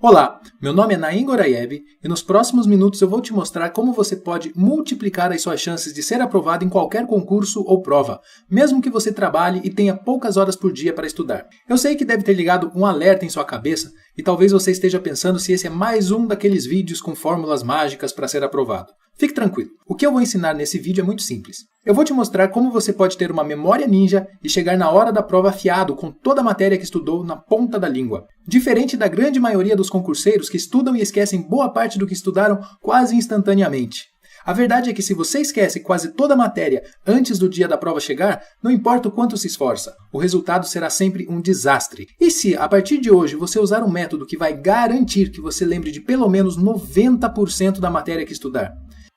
Olá, meu nome é Naim Gorayev e nos próximos minutos eu vou te mostrar como você pode multiplicar as suas chances de ser aprovado em qualquer concurso ou prova, mesmo que você trabalhe e tenha poucas horas por dia para estudar. Eu sei que deve ter ligado um alerta em sua cabeça e talvez você esteja pensando se esse é mais um daqueles vídeos com fórmulas mágicas para ser aprovado. Fique tranquilo, o que eu vou ensinar nesse vídeo é muito simples. Eu vou te mostrar como você pode ter uma memória ninja e chegar na hora da prova afiado com toda a matéria que estudou na ponta da língua. Diferente da grande maioria dos concurseiros que estudam e esquecem boa parte do que estudaram quase instantaneamente. A verdade é que se você esquece quase toda a matéria antes do dia da prova chegar, não importa o quanto se esforça, o resultado será sempre um desastre. E se, a partir de hoje, você usar um método que vai garantir que você lembre de pelo menos 90% da matéria que estudar?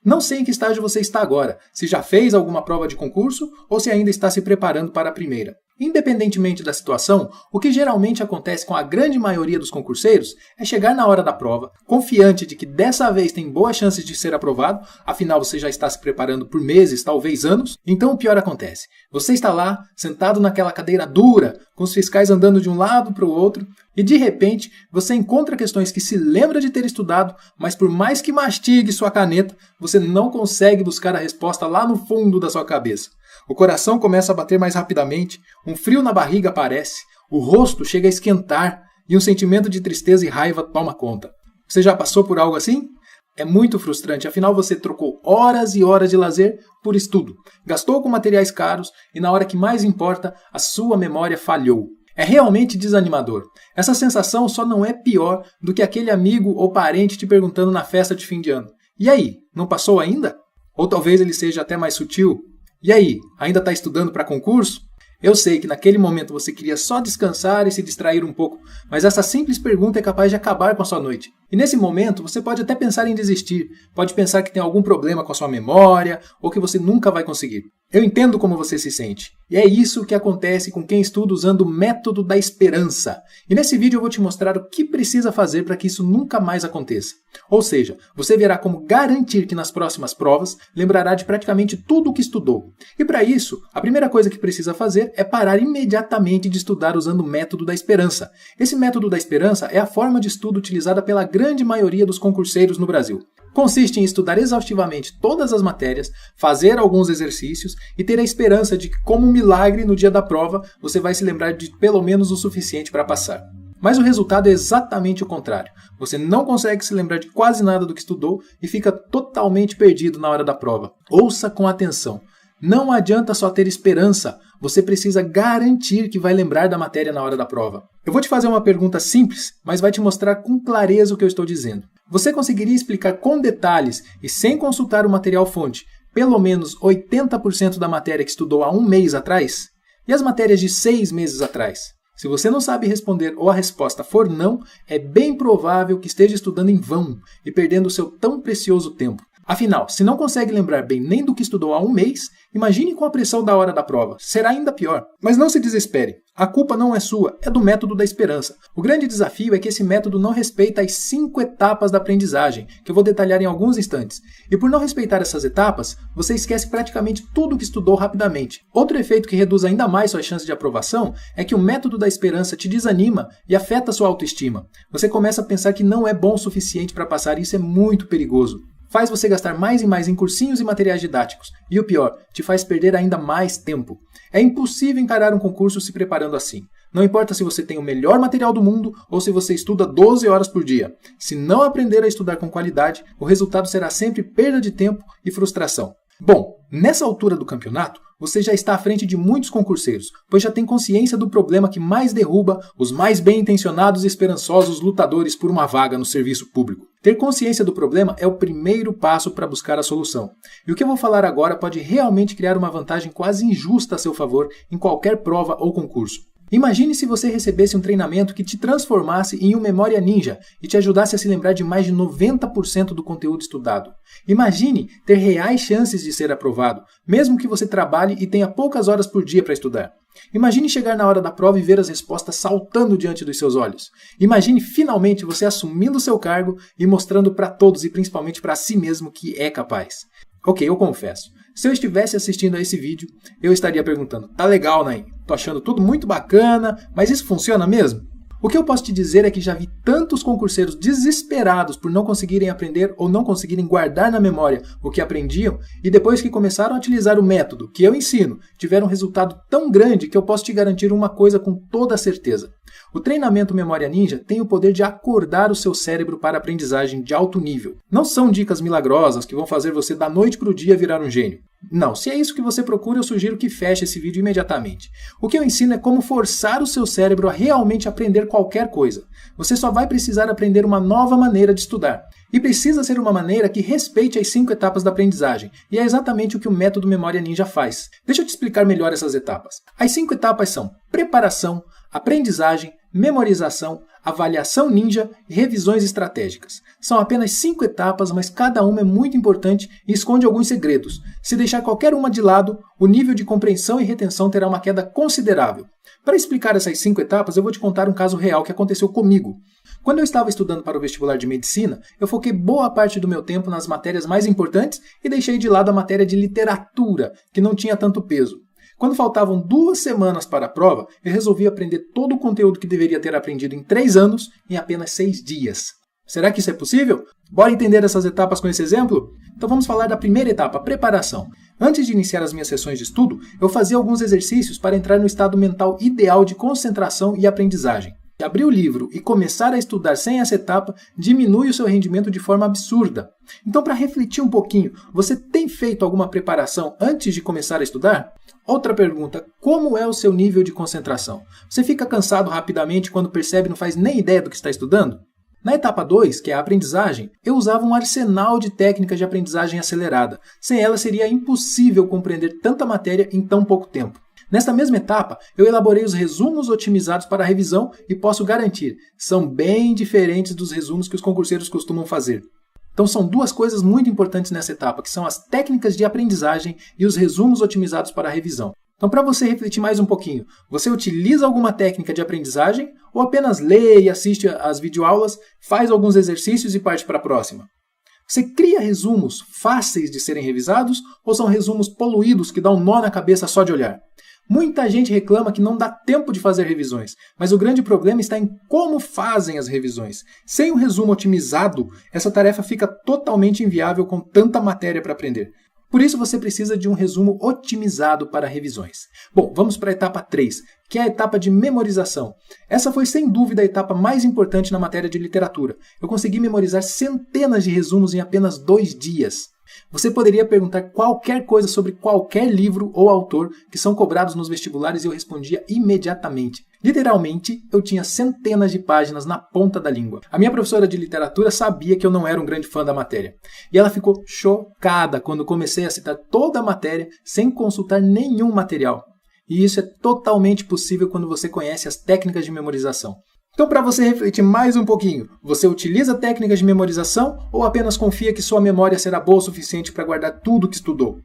Não sei em que estágio você está agora, se já fez alguma prova de concurso ou se ainda está se preparando para a primeira. Independentemente da situação, o que geralmente acontece com a grande maioria dos concurseiros é chegar na hora da prova, confiante de que dessa vez tem boas chances de ser aprovado, afinal você já está se preparando por meses, talvez anos, então o pior acontece. Você está lá, sentado naquela cadeira dura, com os fiscais andando de um lado para o outro, e de repente você encontra questões que se lembra de ter estudado, mas por mais que mastigue sua caneta, você não consegue buscar a resposta lá no fundo da sua cabeça. O coração começa a bater mais rapidamente, um frio na barriga aparece, o rosto chega a esquentar e um sentimento de tristeza e raiva toma conta. Você já passou por algo assim? É muito frustrante, afinal você trocou horas e horas de lazer por estudo, gastou com materiais caros e na hora que mais importa, a sua memória falhou. É realmente desanimador. Essa sensação só não é pior do que aquele amigo ou parente te perguntando na festa de fim de ano: "E aí, não passou ainda?" Ou talvez ele seja até mais sutil: "E aí, ainda está estudando para concurso?" Eu sei que naquele momento você queria só descansar e se distrair um pouco, mas essa simples pergunta é capaz de acabar com a sua noite. E nesse momento você pode até pensar em desistir, pode pensar que tem algum problema com a sua memória ou que você nunca vai conseguir. Eu entendo como você se sente. E é isso que acontece com quem estuda usando o método da esperança. E nesse vídeo eu vou te mostrar o que precisa fazer para que isso nunca mais aconteça. Ou seja, você verá como garantir que nas próximas provas lembrará de praticamente tudo o que estudou. E para isso, a primeira coisa que precisa fazer é parar imediatamente de estudar usando o método da esperança. Esse método da esperança é a forma de estudo utilizada pela grande maioria dos concurseiros no Brasil. Consiste em estudar exaustivamente todas as matérias, fazer alguns exercícios e ter a esperança de que, como um milagre, no dia da prova, você vai se lembrar de pelo menos o suficiente para passar. Mas o resultado é exatamente o contrário. Você não consegue se lembrar de quase nada do que estudou e fica totalmente perdido na hora da prova. Ouça com atenção. Não adianta só ter esperança, você precisa garantir que vai lembrar da matéria na hora da prova. Eu vou te fazer uma pergunta simples, mas vai te mostrar com clareza o que eu estou dizendo. Você conseguiria explicar com detalhes e sem consultar o material fonte pelo menos 80% da matéria que estudou há um mês atrás? E as matérias de 6 meses atrás? Se você não sabe responder ou a resposta for não, é bem provável que esteja estudando em vão e perdendo o seu tão precioso tempo. Afinal, se não consegue lembrar bem nem do que estudou há um mês, imagine com a pressão da hora da prova. Será ainda pior. Mas não se desespere. A culpa não é sua, é do método da esperança. O grande desafio é que esse método não respeita as 5 etapas da aprendizagem, que eu vou detalhar em alguns instantes. E por não respeitar essas etapas, você esquece praticamente tudo o que estudou rapidamente. Outro efeito que reduz ainda mais suas chances de aprovação é que o método da esperança te desanima e afeta sua autoestima. Você começa a pensar que não é bom o suficiente para passar e isso é muito perigoso. Faz você gastar mais e mais em cursinhos e materiais didáticos. E o pior, te faz perder ainda mais tempo. É impossível encarar um concurso se preparando assim. Não importa se você tem o melhor material do mundo ou se você estuda 12 horas por dia. Se não aprender a estudar com qualidade, o resultado será sempre perda de tempo e frustração. Bom, nessa altura do campeonato, você já está à frente de muitos concurseiros, pois já tem consciência do problema que mais derruba os mais bem-intencionados e esperançosos lutadores por uma vaga no serviço público. Ter consciência do problema é o primeiro passo para buscar a solução. E o que eu vou falar agora pode realmente criar uma vantagem quase injusta a seu favor em qualquer prova ou concurso. Imagine se você recebesse um treinamento que te transformasse em um memória ninja e te ajudasse a se lembrar de mais de 90% do conteúdo estudado. Imagine ter reais chances de ser aprovado, mesmo que você trabalhe e tenha poucas horas por dia para estudar. Imagine chegar na hora da prova e ver as respostas saltando diante dos seus olhos. Imagine finalmente você assumindo seu cargo e mostrando para todos e principalmente para si mesmo que é capaz. Ok, eu confesso. Se eu estivesse assistindo a esse vídeo, eu estaria perguntando: tá legal, Naim? Tô achando tudo muito bacana, mas isso funciona mesmo? O que eu posso te dizer é que já vi tantos concurseiros desesperados por não conseguirem aprender ou não conseguirem guardar na memória o que aprendiam, e depois que começaram a utilizar o método que eu ensino, tiveram um resultado tão grande que eu posso te garantir uma coisa com toda certeza. O treinamento Memória Ninja tem o poder de acordar o seu cérebro para a aprendizagem de alto nível. Não são dicas milagrosas que vão fazer você da noite para o dia virar um gênio. Não, se é isso que você procura, eu sugiro que feche esse vídeo imediatamente. O que eu ensino é como forçar o seu cérebro a realmente aprender qualquer coisa. Você só vai precisar aprender uma nova maneira de estudar. E precisa ser uma maneira que respeite as 5 etapas da aprendizagem. E é exatamente o que o método Memória Ninja faz. Deixa eu te explicar melhor essas etapas. As 5 etapas são preparação, aprendizagem, memorização, avaliação ninja e revisões estratégicas. São apenas 5 etapas, mas cada uma é muito importante e esconde alguns segredos. Se deixar qualquer uma de lado, o nível de compreensão e retenção terá uma queda considerável. Para explicar essas 5 etapas, eu vou te contar um caso real que aconteceu comigo. Quando eu estava estudando para o vestibular de medicina, eu foquei boa parte do meu tempo nas matérias mais importantes e deixei de lado a matéria de literatura, que não tinha tanto peso. Quando faltavam 2 semanas para a prova, eu resolvi aprender todo o conteúdo que deveria ter aprendido em 3 anos em apenas 6 dias. Será que isso é possível? Bora entender essas etapas com esse exemplo? Então vamos falar da primeira etapa, preparação. Antes de iniciar as minhas sessões de estudo, eu fazia alguns exercícios para entrar no estado mental ideal de concentração e aprendizagem. Abrir o livro e começar a estudar sem essa etapa diminui o seu rendimento de forma absurda. Então, para refletir um pouquinho, você tem feito alguma preparação antes de começar a estudar? Outra pergunta, como é o seu nível de concentração? Você fica cansado rapidamente quando percebe e não faz nem ideia do que está estudando? Na etapa 2, que é a aprendizagem, eu usava um arsenal de técnicas de aprendizagem acelerada. Sem ela seria impossível compreender tanta matéria em tão pouco tempo. Nesta mesma etapa, eu elaborei os resumos otimizados para a revisão e posso garantir, são bem diferentes dos resumos que os concurseiros costumam fazer. Então são 2 coisas muito importantes nessa etapa, que são as técnicas de aprendizagem e os resumos otimizados para a revisão. Então, para você refletir mais um pouquinho, você utiliza alguma técnica de aprendizagem ou apenas lê e assiste às videoaulas, faz alguns exercícios e parte para a próxima? Você cria resumos fáceis de serem revisados ou são resumos poluídos que dão um nó na cabeça só de olhar? Muita gente reclama que não dá tempo de fazer revisões, mas o grande problema está em como fazem as revisões. Sem um resumo otimizado, essa tarefa fica totalmente inviável com tanta matéria para aprender. Por isso você precisa de um resumo otimizado para revisões. Bom, vamos para a etapa 3, que é a etapa de memorização. Essa foi sem dúvida a etapa mais importante na matéria de literatura. Eu consegui memorizar centenas de resumos em apenas 2 dias. Você poderia perguntar qualquer coisa sobre qualquer livro ou autor que são cobrados nos vestibulares e eu respondia imediatamente. Literalmente, eu tinha centenas de páginas na ponta da língua. A minha professora de literatura sabia que eu não era um grande fã da matéria. E ela ficou chocada quando comecei a citar toda a matéria sem consultar nenhum material. E isso é totalmente possível quando você conhece as técnicas de memorização. Então, para você refletir mais um pouquinho, você utiliza técnicas de memorização ou apenas confia que sua memória será boa o suficiente para guardar tudo que estudou?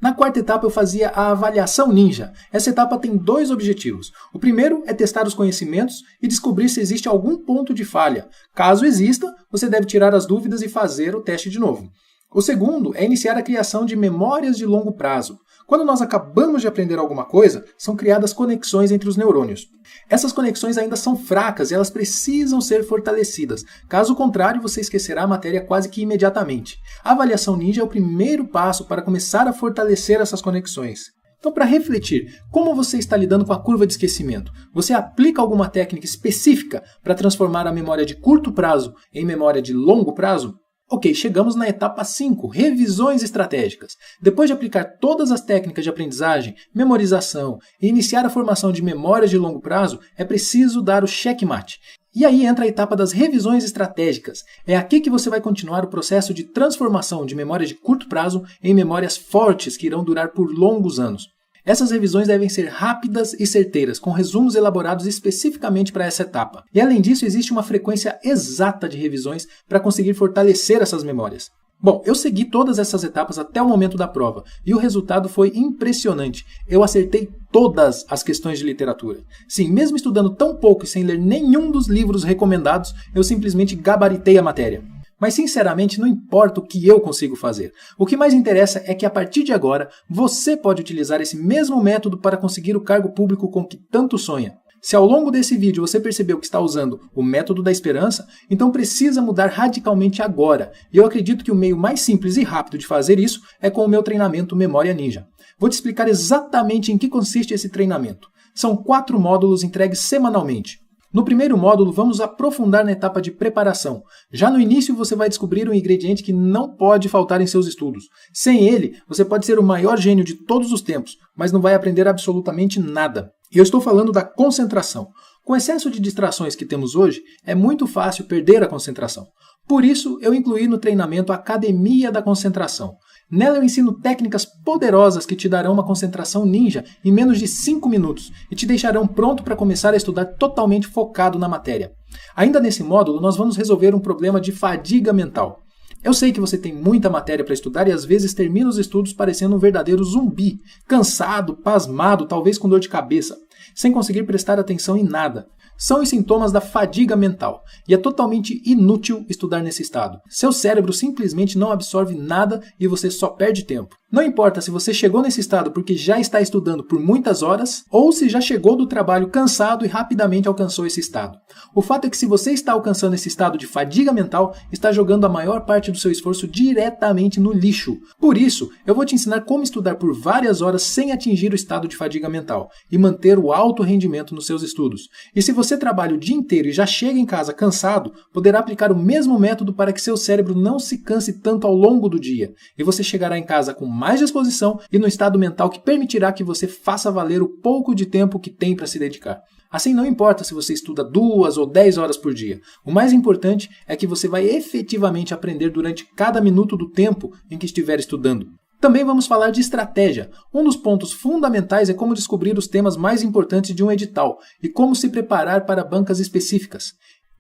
Na 4ª etapa eu fazia a avaliação ninja. Essa etapa tem 2 objetivos. O primeiro é testar os conhecimentos e descobrir se existe algum ponto de falha. Caso exista, você deve tirar as dúvidas e fazer o teste de novo. O segundo é iniciar a criação de memórias de longo prazo. Quando nós acabamos de aprender alguma coisa, são criadas conexões entre os neurônios. Essas conexões ainda são fracas e elas precisam ser fortalecidas. Caso contrário, você esquecerá a matéria quase que imediatamente. A avaliação ninja é o primeiro passo para começar a fortalecer essas conexões. Então, para refletir, como você está lidando com a curva de esquecimento? Você aplica alguma técnica específica para transformar a memória de curto prazo em memória de longo prazo? Ok, chegamos na etapa 5, revisões estratégicas. Depois de aplicar todas as técnicas de aprendizagem, memorização e iniciar a formação de memórias de longo prazo, é preciso dar o checkmate. E aí entra a etapa das revisões estratégicas. É aqui que você vai continuar o processo de transformação de memórias de curto prazo em memórias fortes que irão durar por longos anos. Essas revisões devem ser rápidas e certeiras, com resumos elaborados especificamente para essa etapa. E além disso, existe uma frequência exata de revisões para conseguir fortalecer essas memórias. Bom, eu segui todas essas etapas até o momento da prova, e o resultado foi impressionante. Eu acertei todas as questões de literatura. Sim, mesmo estudando tão pouco e sem ler nenhum dos livros recomendados, eu simplesmente gabaritei a matéria. Mas sinceramente não importa o que eu consigo fazer. O que mais interessa é que a partir de agora você pode utilizar esse mesmo método para conseguir o cargo público com que tanto sonha. Se ao longo desse vídeo você percebeu que está usando o método da esperança, então precisa mudar radicalmente agora. E eu acredito que o meio mais simples e rápido de fazer isso é com o meu treinamento Memória Ninja. Vou te explicar exatamente em que consiste esse treinamento. São 4 módulos entregues semanalmente. No primeiro módulo, vamos aprofundar na etapa de preparação. Já no início, você vai descobrir um ingrediente que não pode faltar em seus estudos. Sem ele, você pode ser o maior gênio de todos os tempos, mas não vai aprender absolutamente nada. E eu estou falando da concentração. Com o excesso de distrações que temos hoje, é muito fácil perder a concentração. Por isso, eu incluí no treinamento a Academia da Concentração. Nela eu ensino técnicas poderosas que te darão uma concentração ninja em menos de 5 minutos e te deixarão pronto para começar a estudar totalmente focado na matéria. Ainda nesse módulo, nós vamos resolver um problema de fadiga mental. Eu sei que você tem muita matéria para estudar e às vezes termina os estudos parecendo um verdadeiro zumbi, cansado, pasmado, talvez com dor de cabeça, sem conseguir prestar atenção em nada. São os sintomas da fadiga mental, e é totalmente inútil estudar nesse estado. Seu cérebro simplesmente não absorve nada e você só perde tempo. Não importa se você chegou nesse estado porque já está estudando por muitas horas, ou se já chegou do trabalho cansado e rapidamente alcançou esse estado. O fato é que se você está alcançando esse estado de fadiga mental, está jogando a maior parte do seu esforço diretamente no lixo. Por isso, eu vou te ensinar como estudar por várias horas sem atingir o estado de fadiga mental e manter o alto rendimento nos seus estudos. E se você trabalha o dia inteiro e já chega em casa cansado, poderá aplicar o mesmo método para que seu cérebro não se canse tanto ao longo do dia. E você chegará em casa com mais disposição e no estado mental que permitirá que você faça valer o pouco de tempo que tem para se dedicar. Assim, não importa se você estuda 2 ou 10 horas por dia. O mais importante é que você vai efetivamente aprender durante cada minuto do tempo em que estiver estudando. Também vamos falar de estratégia. Um dos pontos fundamentais é como descobrir os temas mais importantes de um edital e como se preparar para bancas específicas.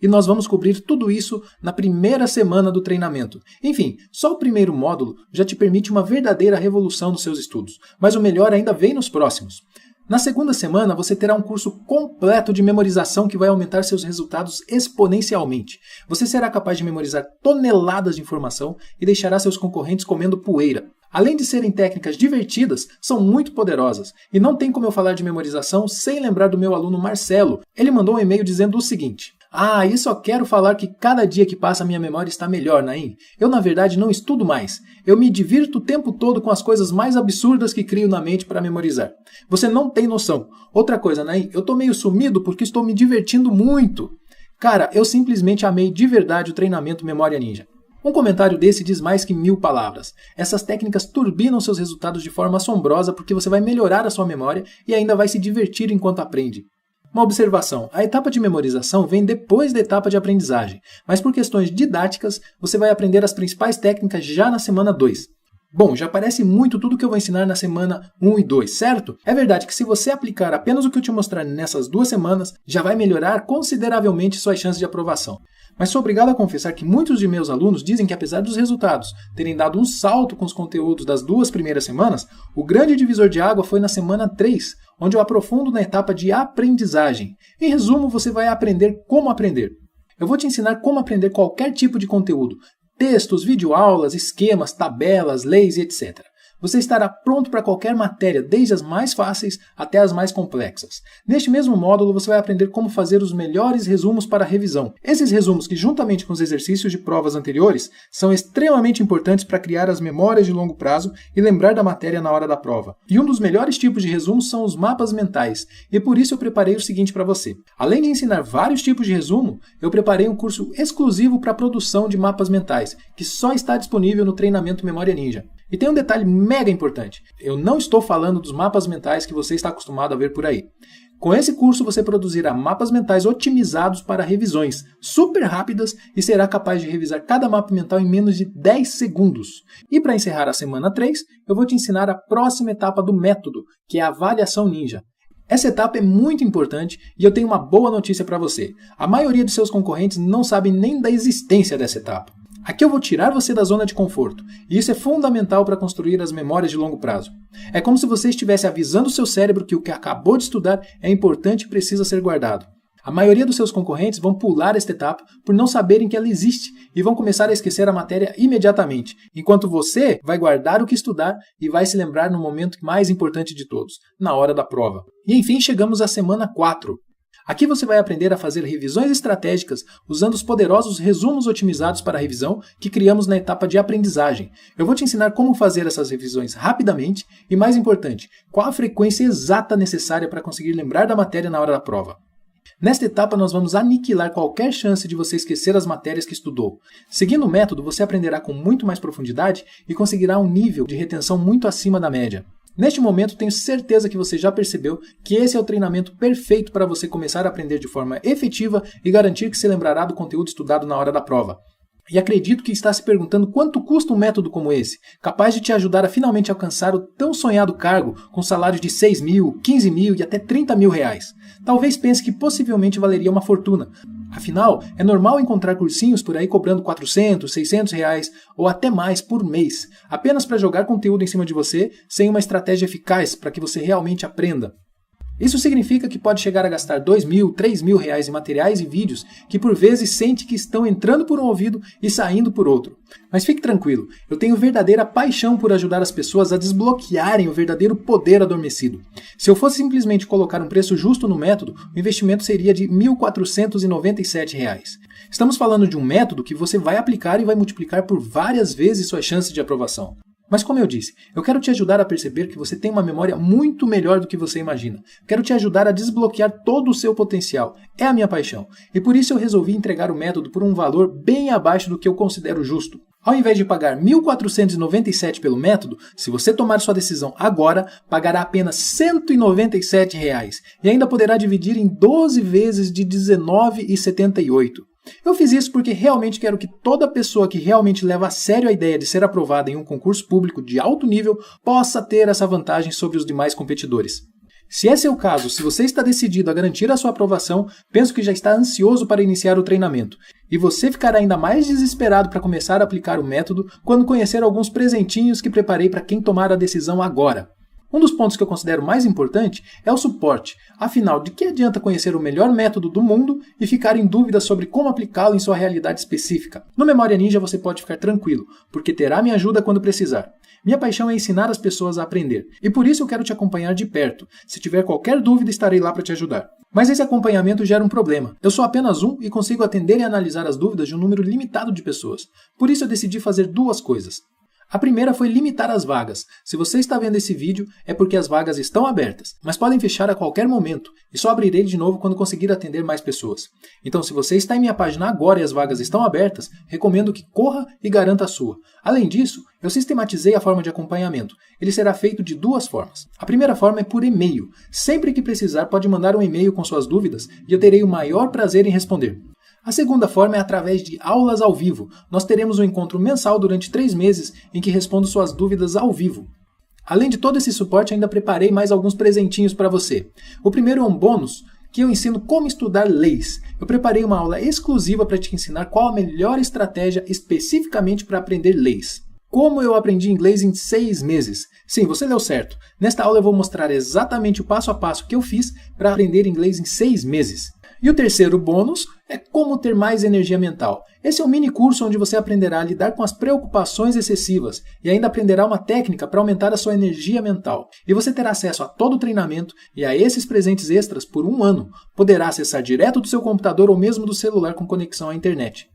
E nós vamos cobrir tudo isso na primeira semana do treinamento. Enfim, só o primeiro módulo já te permite uma verdadeira revolução nos seus estudos, mas o melhor ainda vem nos próximos. Na segunda semana, você terá um curso completo de memorização que vai aumentar seus resultados exponencialmente. Você será capaz de memorizar toneladas de informação e deixará seus concorrentes comendo poeira. Além de serem técnicas divertidas, são muito poderosas. E não tem como eu falar de memorização sem lembrar do meu aluno Marcelo. Ele mandou um e-mail dizendo o seguinte: e só quero falar que cada dia que passa minha memória está melhor, Naim. Eu, na verdade, não estudo mais. Eu me divirto o tempo todo com as coisas mais absurdas que crio na mente para memorizar. Você não tem noção. Outra coisa, Naim, eu tô meio sumido porque estou me divertindo muito. Cara, eu simplesmente amei de verdade o treinamento Memória Ninja. Um comentário desse diz mais que 1000 palavras. Essas técnicas turbinam seus resultados de forma assombrosa porque você vai melhorar a sua memória e ainda vai se divertir enquanto aprende. Uma observação: a etapa de memorização vem depois da etapa de aprendizagem, mas por questões didáticas, você vai aprender as principais técnicas já na semana 2. Bom, já parece muito tudo que eu vou ensinar na semana 1 e 2, certo? É verdade que se você aplicar apenas o que eu te mostrar nessas 2 semanas, já vai melhorar consideravelmente suas chances de aprovação. Mas sou obrigado a confessar que muitos de meus alunos dizem que apesar dos resultados terem dado um salto com os conteúdos das 2 primeiras semanas, o grande divisor de água foi na semana 3, onde eu aprofundo na etapa de aprendizagem. Em resumo, você vai aprender como aprender. Eu vou te ensinar como aprender qualquer tipo de conteúdo: textos, videoaulas, esquemas, tabelas, leis e etc. Você estará pronto para qualquer matéria, desde as mais fáceis até as mais complexas. Neste mesmo módulo, você vai aprender como fazer os melhores resumos para a revisão. Esses resumos, que juntamente com os exercícios de provas anteriores, são extremamente importantes para criar as memórias de longo prazo e lembrar da matéria na hora da prova. E um dos melhores tipos de resumos são os mapas mentais, e por isso eu preparei o seguinte para você. Além de ensinar vários tipos de resumo, eu preparei um curso exclusivo para a produção de mapas mentais, que só está disponível no treinamento Memória Ninja. E tem um detalhe mega importante: eu não estou falando dos mapas mentais que você está acostumado a ver por aí. Com esse curso você produzirá mapas mentais otimizados para revisões, super rápidas, e será capaz de revisar cada mapa mental em menos de 10 segundos. E para encerrar a semana 3, eu vou te ensinar a próxima etapa do método, que é a avaliação ninja. Essa etapa é muito importante e eu tenho uma boa notícia para você. A maioria dos seus concorrentes não sabem nem da existência dessa etapa. Aqui eu vou tirar você da zona de conforto, e isso é fundamental para construir as memórias de longo prazo. É como se você estivesse avisando o seu cérebro que o que acabou de estudar é importante e precisa ser guardado. A maioria dos seus concorrentes vão pular esta etapa por não saberem que ela existe e vão começar a esquecer a matéria imediatamente, enquanto você vai guardar o que estudar e vai se lembrar no momento mais importante de todos, na hora da prova. E enfim, chegamos à semana 4. Aqui você vai aprender a fazer revisões estratégicas usando os poderosos resumos otimizados para revisão que criamos na etapa de aprendizagem. Eu vou te ensinar como fazer essas revisões rapidamente e, mais importante, qual a frequência exata necessária para conseguir lembrar da matéria na hora da prova. Nesta etapa, nós vamos aniquilar qualquer chance de você esquecer as matérias que estudou. Seguindo o método, você aprenderá com muito mais profundidade e conseguirá um nível de retenção muito acima da média. Neste momento, tenho certeza que você já percebeu que esse é o treinamento perfeito para você começar a aprender de forma efetiva e garantir que se lembrará do conteúdo estudado na hora da prova. E acredito que está se perguntando quanto custa um método como esse, capaz de te ajudar a finalmente alcançar o tão sonhado cargo com salários de 6 mil, 15 mil e até 30 mil reais. Talvez pense que possivelmente valeria uma fortuna. Afinal, é normal encontrar cursinhos por aí cobrando 400, 600 reais ou até mais por mês, apenas para jogar conteúdo em cima de você sem uma estratégia eficaz para que você realmente aprenda. Isso significa que pode chegar a gastar 2 mil, 3 mil reais em materiais e vídeos que por vezes sente que estão entrando por um ouvido e saindo por outro. Mas fique tranquilo, eu tenho verdadeira paixão por ajudar as pessoas a desbloquearem o verdadeiro poder adormecido. Se eu fosse simplesmente colocar um preço justo no método, o investimento seria de R$ 1.497. Estamos falando de um método que você vai aplicar e vai multiplicar por várias vezes suas chances de aprovação. Mas como eu disse, eu quero te ajudar a perceber que você tem uma memória muito melhor do que você imagina. Quero te ajudar a desbloquear todo o seu potencial. É a minha paixão. E por isso eu resolvi entregar o método por um valor bem abaixo do que eu considero justo. Ao invés de pagar R$ 1.497 pelo método, se você tomar sua decisão agora, pagará apenas R$ 197 e ainda poderá dividir em 12 vezes de R$ 19,78. Eu fiz isso porque realmente quero que toda pessoa que realmente leva a sério a ideia de ser aprovada em um concurso público de alto nível possa ter essa vantagem sobre os demais competidores. Se esse é o caso, se você está decidido a garantir a sua aprovação, penso que já está ansioso para iniciar o treinamento. E você ficará ainda mais desesperado para começar a aplicar o método quando conhecer alguns presentinhos que preparei para quem tomar a decisão agora. Um dos pontos que eu considero mais importante é o suporte. Afinal, de que adianta conhecer o melhor método do mundo e ficar em dúvida sobre como aplicá-lo em sua realidade específica? No Memória Ninja você pode ficar tranquilo, porque terá minha ajuda quando precisar. Minha paixão é ensinar as pessoas a aprender, e por isso eu quero te acompanhar de perto. Se tiver qualquer dúvida, estarei lá para te ajudar. Mas esse acompanhamento gera um problema. Eu sou apenas um e consigo atender e analisar as dúvidas de um número limitado de pessoas. Por isso eu decidi fazer duas coisas. A primeira foi limitar as vagas. Se você está vendo esse vídeo, é porque as vagas estão abertas, mas podem fechar a qualquer momento, e só abrirei de novo quando conseguir atender mais pessoas. Então, se você está em minha página agora e as vagas estão abertas, recomendo que corra e garanta a sua. Além disso, eu sistematizei a forma de acompanhamento. Ele será feito de duas formas. A primeira forma é por e-mail. Sempre que precisar, pode mandar um e-mail com suas dúvidas e eu terei o maior prazer em responder. A segunda forma é através de aulas ao vivo. Nós teremos um encontro mensal durante 3 meses em que respondo suas dúvidas ao vivo. Além de todo esse suporte, ainda preparei mais alguns presentinhos para você. O primeiro é um bônus que eu ensino como estudar leis. Eu preparei uma aula exclusiva para te ensinar qual a melhor estratégia especificamente para aprender leis. Como eu aprendi inglês em 6 meses. Sim, você leu certo. Nesta aula eu vou mostrar exatamente o passo a passo que eu fiz para aprender inglês em 6 meses. E o terceiro bônus é como ter mais energia mental. Esse é um mini curso onde você aprenderá a lidar com as preocupações excessivas e ainda aprenderá uma técnica para aumentar a sua energia mental. E você terá acesso a todo o treinamento e a esses presentes extras por 1 ano. Poderá acessar direto do seu computador ou mesmo do celular com conexão à internet.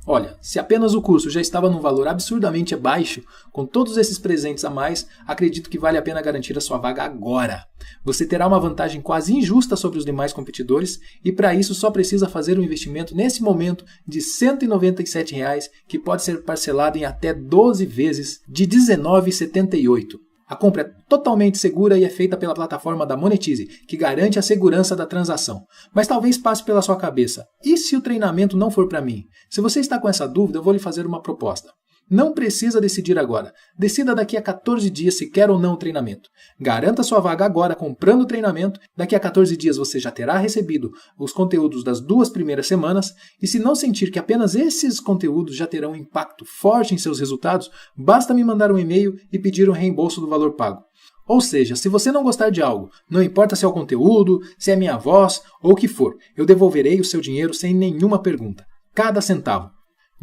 Olha, se apenas o curso já estava num valor absurdamente baixo, com todos esses presentes a mais, acredito que vale a pena garantir a sua vaga agora. Você terá uma vantagem quase injusta sobre os demais competidores e para isso só precisa fazer um investimento nesse momento de R$ 197, que pode ser parcelado em até 12 vezes de R$ 19,78. A compra é totalmente segura e é feita pela plataforma da Monetize, que garante a segurança da transação. Mas talvez passe pela sua cabeça, e se o treinamento não for para mim? Se você está com essa dúvida, eu vou lhe fazer uma proposta. Não precisa decidir agora. Decida daqui a 14 dias se quer ou não o treinamento. Garanta sua vaga agora comprando o treinamento. Daqui a 14 dias você já terá recebido os conteúdos das 2 primeiras semanas. E se não sentir que apenas esses conteúdos já terão um impacto forte em seus resultados, basta me mandar um e-mail e pedir um reembolso do valor pago. Ou seja, se você não gostar de algo, não importa se é o conteúdo, se é minha voz ou o que for, eu devolverei o seu dinheiro sem nenhuma pergunta. Cada centavo.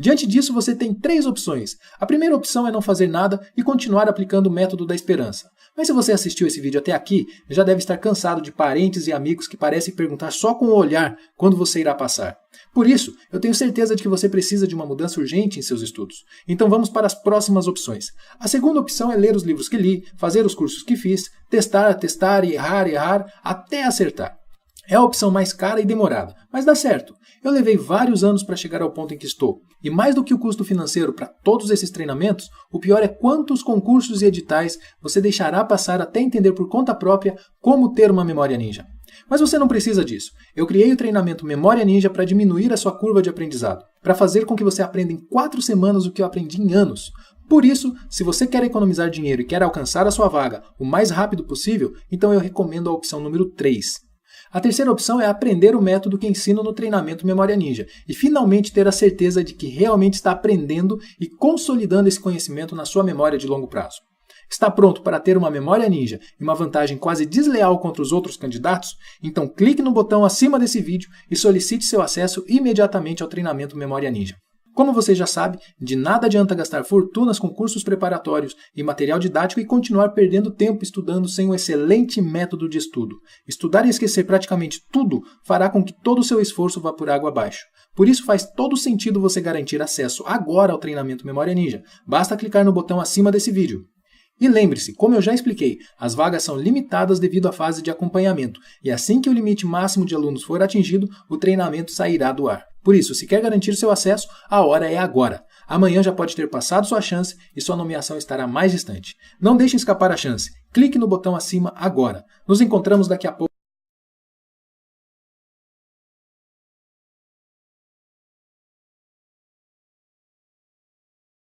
Diante disso, você tem 3 opções. A primeira opção é não fazer nada e continuar aplicando o método da esperança. Mas se você assistiu esse vídeo até aqui, já deve estar cansado de parentes e amigos que parecem perguntar só com o olhar quando você irá passar. Por isso, eu tenho certeza de que você precisa de uma mudança urgente em seus estudos. Então vamos para as próximas opções. A segunda opção é ler os livros que li, fazer os cursos que fiz, testar e errar, até acertar. É a opção mais cara e demorada, mas dá certo. Eu levei vários anos para chegar ao ponto em que estou. E mais do que o custo financeiro para todos esses treinamentos, o pior é quantos concursos e editais você deixará passar até entender por conta própria como ter uma memória ninja. Mas você não precisa disso. Eu criei o treinamento Memória Ninja para diminuir a sua curva de aprendizado, para fazer com que você aprenda em 4 semanas o que eu aprendi em anos. Por isso, se você quer economizar dinheiro e quer alcançar a sua vaga o mais rápido possível, então eu recomendo a opção número 3. A terceira opção é aprender o método que ensino no treinamento Memória Ninja e finalmente ter a certeza de que realmente está aprendendo e consolidando esse conhecimento na sua memória de longo prazo. Está pronto para ter uma memória ninja e uma vantagem quase desleal contra os outros candidatos? Então clique no botão acima desse vídeo e solicite seu acesso imediatamente ao treinamento Memória Ninja. Como você já sabe, de nada adianta gastar fortunas com cursos preparatórios e material didático e continuar perdendo tempo estudando sem um excelente método de estudo. Estudar e esquecer praticamente tudo fará com que todo o seu esforço vá por água abaixo. Por isso faz todo sentido você garantir acesso agora ao treinamento Memória Ninja. Basta clicar no botão acima desse vídeo. E lembre-se, como eu já expliquei, as vagas são limitadas devido à fase de acompanhamento, e assim que o limite máximo de alunos for atingido, o treinamento sairá do ar. Por isso, se quer garantir seu acesso, a hora é agora. Amanhã já pode ter passado sua chance e sua nomeação estará mais distante. Não deixe escapar a chance. Clique no botão acima agora. Nos encontramos daqui a pouco.